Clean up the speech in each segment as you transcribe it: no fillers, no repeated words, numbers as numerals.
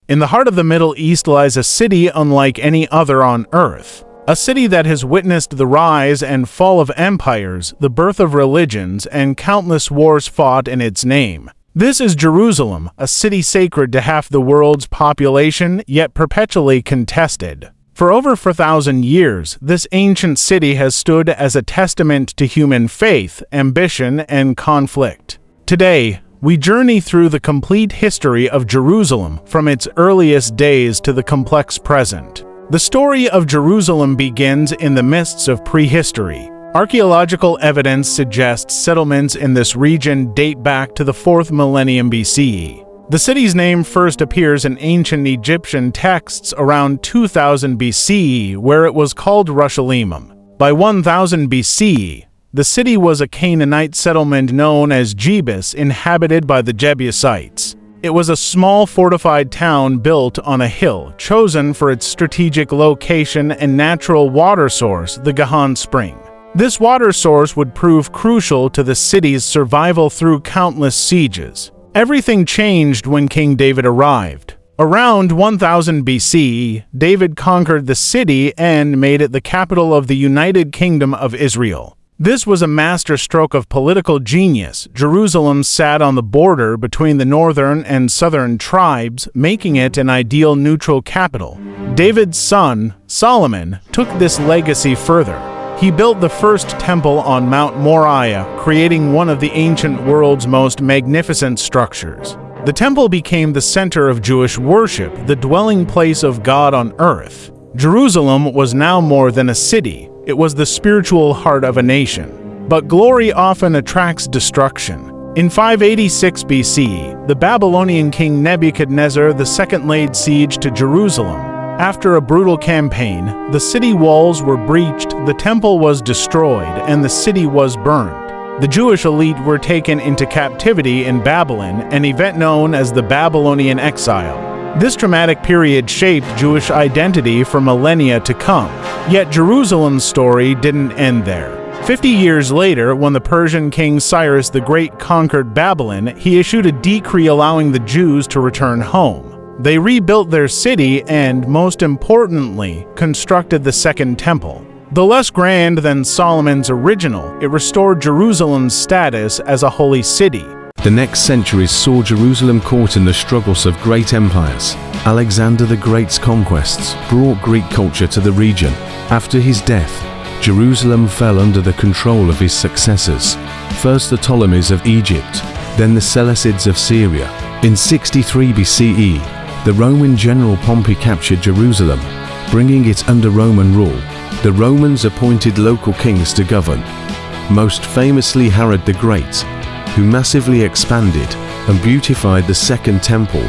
In the heart of the Middle East lies a city unlike any other on earth. A city that has witnessed the rise and fall of empires, the birth of religions, and countless wars fought in its name. This is Jerusalem, a city sacred to half the world's population, yet perpetually contested. For over 4,000 years, this ancient city has stood as a testament to human faith, ambition, and conflict. Today, we journey through the complete history of Jerusalem, from its earliest days to the complex present. The story of Jerusalem begins in the mists of prehistory. Archaeological evidence suggests settlements in this region date back to the 4th millennium BCE. The city's name first appears in ancient Egyptian texts around 2000 BCE, where it was called Rushalimim. By 1000 BCE, the city was a Canaanite settlement known as Jebus, inhabited by the Jebusites. It was a small fortified town built on a hill, chosen for its strategic location and natural water source, the Gihon Spring. This water source would prove crucial to the city's survival through countless sieges. Everything changed when King David arrived. Around 1000 BCE, David conquered the city and made it the capital of the United Kingdom of Israel. This was a masterstroke of political genius. Jerusalem sat on the border between the northern and southern tribes, making it an ideal neutral capital. David's son, Solomon, took this legacy further. He built the first temple on Mount Moriah, creating one of the ancient world's most magnificent structures. The temple became the center of Jewish worship, the dwelling place of God on earth. Jerusalem was now more than a city. It was the spiritual heart of a nation. But glory often attracts destruction. In 586 BCE, the Babylonian king Nebuchadnezzar II laid siege to Jerusalem. After a brutal campaign, the city walls were breached, the temple was destroyed, and the city was burned. The Jewish elite were taken into captivity in Babylon, an event known as the Babylonian exile. This traumatic period shaped Jewish identity for millennia to come. Yet Jerusalem's story didn't end there. 50 years later, when the Persian king Cyrus the Great conquered Babylon, he issued a decree allowing the Jews to return home. They rebuilt their city and, most importantly, constructed the Second Temple. Though less grand than Solomon's original, it restored Jerusalem's status as a holy city. The next centuries saw Jerusalem caught in the struggles of great empires. Alexander the Great's conquests brought Greek culture to the region. After his death, Jerusalem fell under the control of his successors. First the Ptolemies of Egypt, then the Seleucids of Syria. In 63 BCE, the Roman general Pompey captured Jerusalem, bringing it under Roman rule. The Romans appointed local kings to govern, most famously Herod the Great, who massively expanded and beautified the Second Temple,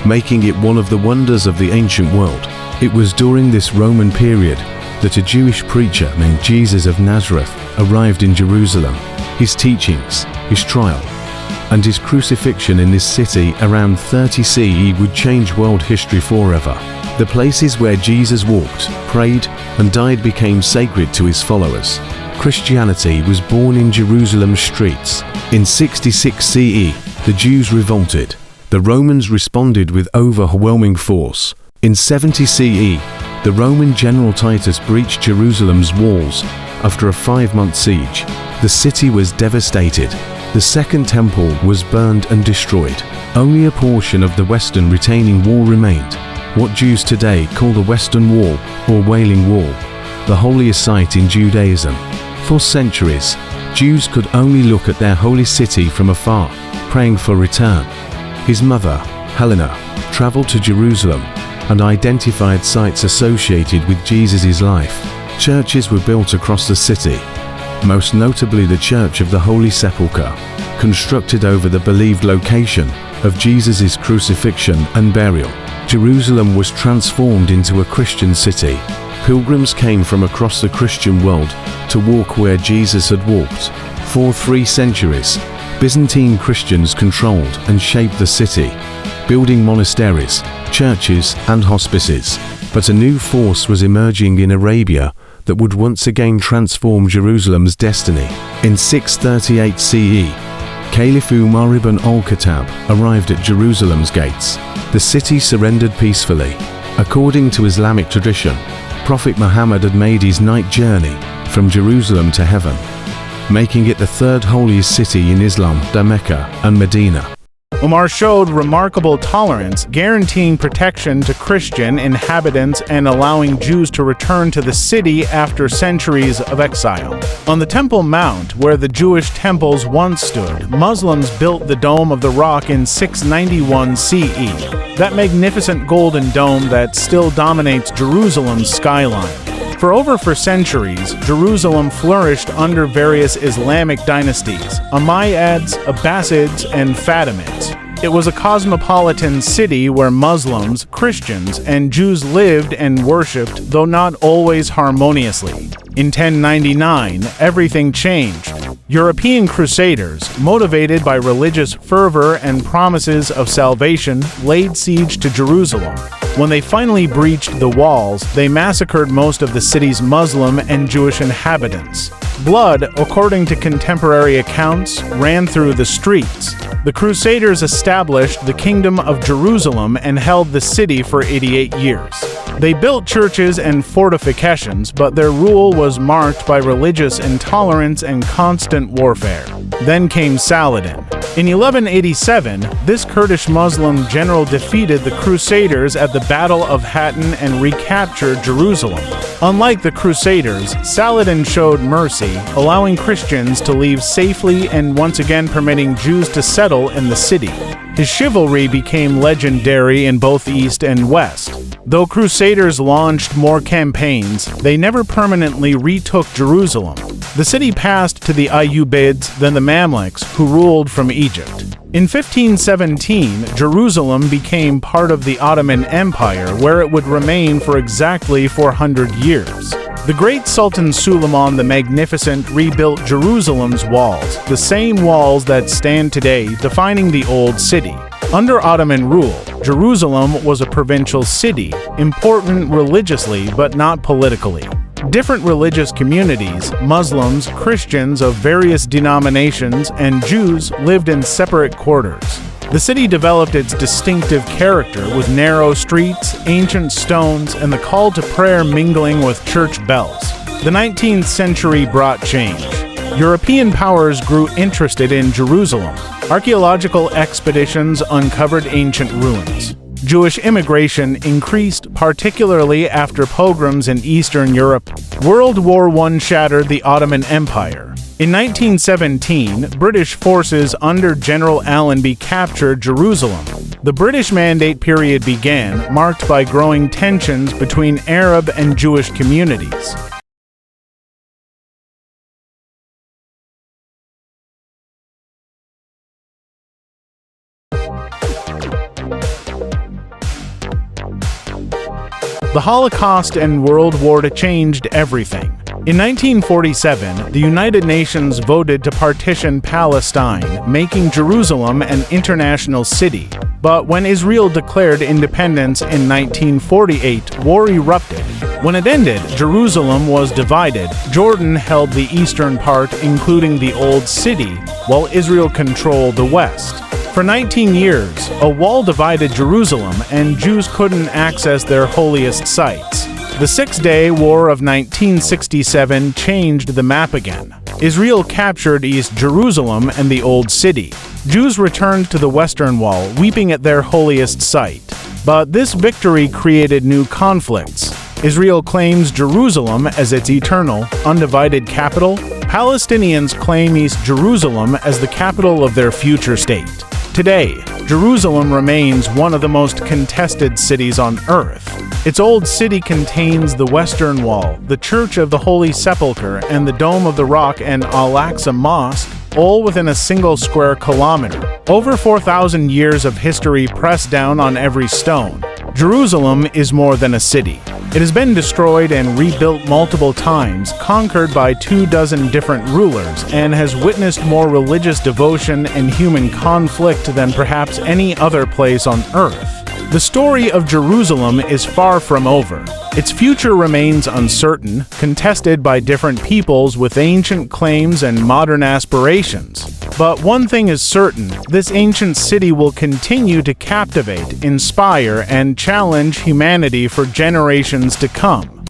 making it one of the wonders of the ancient world. It was during this Roman period that a Jewish preacher named Jesus of Nazareth arrived in Jerusalem. His teachings, his trial, and his crucifixion in this city around 30 CE would change world history forever. The places where Jesus walked, prayed, and died became sacred to his followers. Christianity was born in Jerusalem's streets. In 66 CE, the Jews revolted. The Romans responded with overwhelming force. In 70 CE, the Roman general Titus breached Jerusalem's walls. After a 5-month siege, the city was devastated. The Second Temple was burned and destroyed. Only a portion of the western retaining wall remained, what Jews today call the Western Wall or Wailing Wall, the holiest site in Judaism. For centuries, Jews could only look at their holy city from afar, praying for return. His mother, Helena, traveled to Jerusalem and identified sites associated with Jesus' life. Churches were built across the city, most notably the Church of the Holy Sepulchre, constructed over the believed location of Jesus' crucifixion and burial. Jerusalem was transformed into a Christian city. Pilgrims came from across the Christian world to walk where Jesus had walked. For 3 centuries, Byzantine Christians controlled and shaped the city, building monasteries, churches, and hospices. But a new force was emerging in Arabia that would once again transform Jerusalem's destiny. In 638 CE, Caliph Umar ibn al-Khattab arrived at Jerusalem's gates. The city surrendered peacefully. According to Islamic tradition, Prophet Muhammad had made his night journey from Jerusalem to heaven, making it the third holiest city in Islam after Mecca and Medina. Umar showed remarkable tolerance, guaranteeing protection to Christian inhabitants and allowing Jews to return to the city after centuries of exile. On the Temple Mount, where the Jewish temples once stood, Muslims built the Dome of the Rock in 691 CE, that magnificent golden dome that still dominates Jerusalem's skyline. For centuries, Jerusalem flourished under various Islamic dynasties, Umayyads, Abbasids, and Fatimids. It was a cosmopolitan city where Muslims, Christians, and Jews lived and worshipped, though not always harmoniously. In 1099, everything changed. European crusaders, motivated by religious fervor and promises of salvation, laid siege to Jerusalem. When they finally breached the walls, they massacred most of the city's Muslim and Jewish inhabitants. Blood, according to contemporary accounts, ran through the streets. The Crusaders established the Kingdom of Jerusalem and held the city for 88 years. They built churches and fortifications, but their rule was marked by religious intolerance and constant warfare. Then came Saladin. In 1187, this Kurdish Muslim general defeated the Crusaders at the Battle of Hattin and recaptured Jerusalem. Unlike the Crusaders, Saladin showed mercy, allowing Christians to leave safely and once again permitting Jews to settle in the city. His chivalry became legendary in both East and West. Though Crusaders launched more campaigns, they never permanently retook Jerusalem. The city passed to the Ayyubids, then the Mamluks, who ruled from Egypt. In 1517, Jerusalem became part of the Ottoman Empire, where it would remain for exactly 400 years. The great Sultan Suleiman the Magnificent rebuilt Jerusalem's walls, the same walls that stand today, defining the Old City. Under Ottoman rule, Jerusalem was a provincial city, important religiously but not politically. Different religious communities, Muslims, Christians of various denominations, and Jews lived in separate quarters. The city developed its distinctive character with narrow streets, ancient stones, and the call to prayer mingling with church bells. The 19th century brought change. European powers grew interested in Jerusalem. Archaeological expeditions uncovered ancient ruins. Jewish immigration increased, particularly after pogroms in Eastern Europe. World War I shattered the Ottoman Empire. In 1917, British forces under General Allenby captured Jerusalem. The British Mandate period began, marked by growing tensions between Arab and Jewish communities. The Holocaust and World War II changed everything. In 1947, the United Nations voted to partition Palestine, making Jerusalem an international city. But when Israel declared independence in 1948, war erupted. When it ended, Jerusalem was divided. Jordan held the eastern part, including the Old City, while Israel controlled the west. For 19 years, a wall divided Jerusalem, and Jews couldn't access their holiest sites. The Six-Day War of 1967 changed the map again. Israel captured East Jerusalem and the Old City. Jews returned to the Western Wall, weeping at their holiest site. But this victory created new conflicts. Israel claims Jerusalem as its eternal, undivided capital. Palestinians claim East Jerusalem as the capital of their future state. Today, Jerusalem remains one of the most contested cities on earth. Its Old City contains the Western Wall, the Church of the Holy Sepulchre, and the Dome of the Rock and Al-Aqsa Mosque, all within a single square kilometer. Over 4,000 years of history pressed down on every stone. Jerusalem is more than a city. It has been destroyed and rebuilt multiple times, conquered by 24 different rulers, and has witnessed more religious devotion and human conflict than perhaps any other place on earth. The story of Jerusalem is far from over. Its future remains uncertain, contested by different peoples with ancient claims and modern aspirations. But one thing is certain, this ancient city will continue to captivate, inspire, and challenge humanity for generations to come.